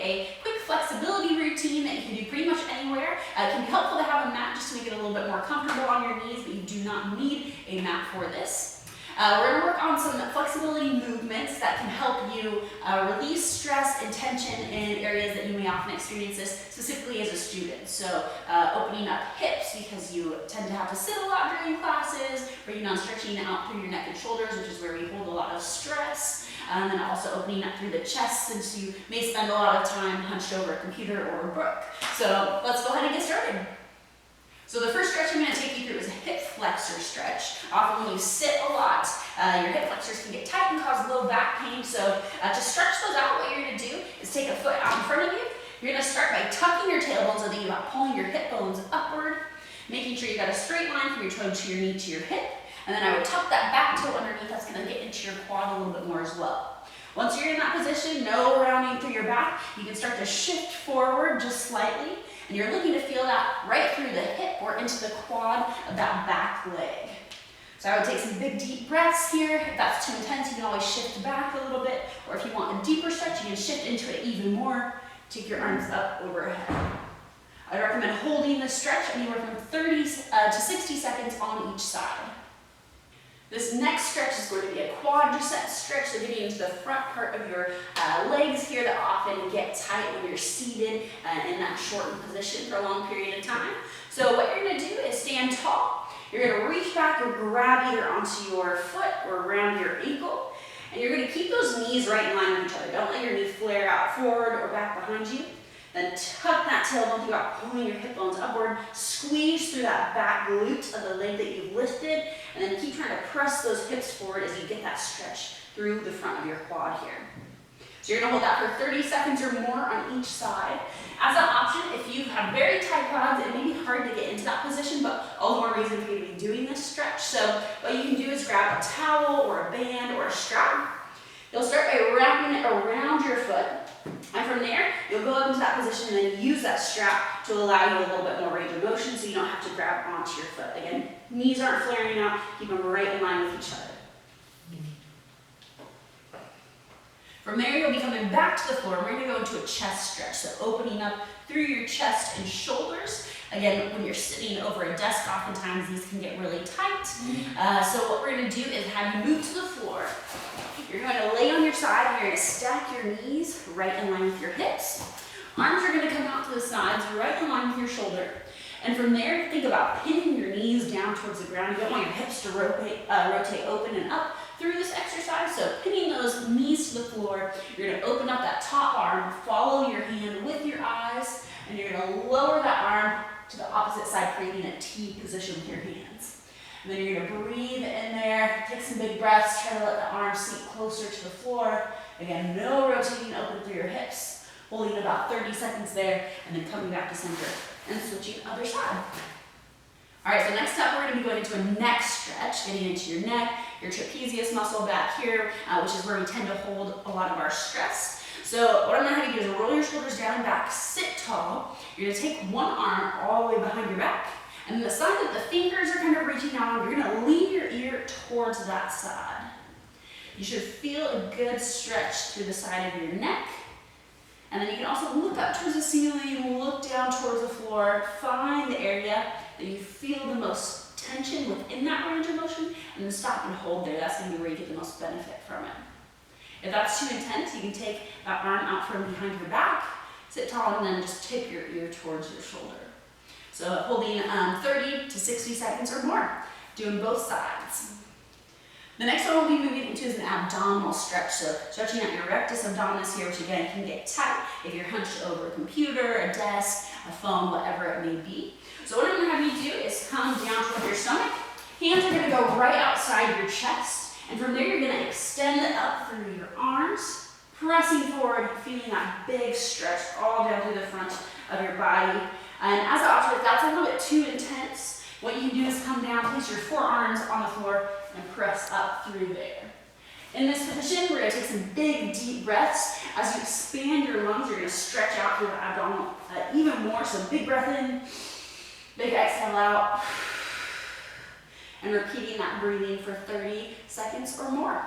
a quick flexibility routine that you can do pretty much anywhere. It can be helpful to have a mat just to make it a little bit more comfortable on your knees, but you do not need a mat for this. We're going to work on some flexibility movements that can help you release stress and tension in areas that you may often experience this, specifically as a student. So opening up hips, because you tend to have to sit a lot during classes, bringing on stretching out through your neck and shoulders, which is where we hold a lot of stress. And then also opening up through the chest, since you may spend a lot of time hunched over a computer or a book. So let's go ahead and get started. So the first stretch I'm going to take you through is a hip flexor stretch. Often when you sit a lot, your hip flexors can get tight and cause low back pain. So to stretch those out, what you're going to do is take a foot out in front of you. You're going to start by tucking your tailbone so that you're pulling your hip bones upward, making sure you got a straight line from your toe to your knee to your hip. And then I would tuck that back toe underneath. That's going to get into your quad a little bit more as well. Once you're in that position, no rounding through your back, you can start to shift forward just slightly. And you're looking to feel that right through the hip or into the quad of that back leg. So I would take some big deep breaths here. If that's too intense, you can always shift back a little bit. Or if you want a deeper stretch, you can shift into it even more. Take your arms up overhead. I'd recommend holding this stretch anywhere from 30 to 60 seconds on each side. This next stretch is going to be a quadricep stretch, so getting into the front part of your legs here that often get tight when you're seated in that shortened position for a long period of time. So what you're going to do is stand tall. You're going to reach back or grab either onto your foot or around your ankle. And you're going to keep those knees right in line with each other. Don't let your knee flare out forward or back behind you. Then tuck that tailbone throughout, pulling your hip bones upward. Squeeze through that back glute of the leg that you've lifted. And then keep trying to press those hips forward as you get that stretch through the front of your quad here. So you're going to hold that for 30 seconds or more on each side. As an option, if you have very tight quads, it may be hard to get into that position, but all the more reason for you to be doing this stretch. So what you can do is grab a towel or a band or a strap. You'll start by wrapping it around your foot. And from there, you'll go up into that position and then use that strap to allow you a little bit more range of motion so you don't have to grab onto your foot. Again, knees aren't flaring out, keep them right in line with each other. From there, you'll be coming back to the floor. We're going to go into a chest stretch, so opening up through your chest and shoulders. Again, when you're sitting over a desk, oftentimes these can get really tight. So what we're going to do is have you move to the floor. You're going to lay on your side and you're going to stack your knees right in line with your hips. Arms are going to come out to the sides, right in line with your shoulder. And from there, think about pinning your knees down towards the ground. You don't want your hips to rotate open and up through this exercise. So pinning those knees to the floor, you're going to open up that top arm, follow your hand with your eyes, and you're going to lower that arm to the opposite side, creating a T position with your hands. And then you're going to breathe in there, take some big breaths, try to let the arms sink closer to the floor. Again, no rotating open through your hips. Holding about 30 seconds there, and then coming back to center and switching other side. All right, so next up we're going to be going into a neck stretch, getting into your neck, your trapezius muscle back here, which is where we tend to hold a lot of our stress. So what I'm going to have you do is roll your shoulders down and back, sit tall. You're going to take one arm all the way behind your back, and the side that the fingers are kind of reaching out on, you're going to lean your ear towards that side. You should feel a good stretch through the side of your neck. And then you can also look up towards the ceiling, look down towards the floor, find the area that you feel the most tension within that range of motion, and then stop and hold there. That's going to be where you get the most benefit from it. If that's too intense, you can take that arm out from behind your back, sit tall, and then just tip your ear towards your shoulder. So holding 30 to 60 seconds or more, doing both sides. The next one we'll be moving into is an abdominal stretch. So stretching out your rectus abdominis here, which again can get tight if you're hunched over a computer, a desk, a phone, whatever it may be. So what I'm going to have you do is come down toward your stomach. Hands are going to go right outside your chest. And from there, you're going to extend up through your arms, pressing forward, feeling that big stretch all down through the front of your body. And as an option, if that's a little bit too intense, what you can do is come down, place your forearms on the floor, and press up through there. In this position, we're going to take some big, deep breaths. As you expand your lungs, you're going to stretch out through the abdominal even more. So big breath in, big exhale out, and repeating that breathing for 30 seconds or more.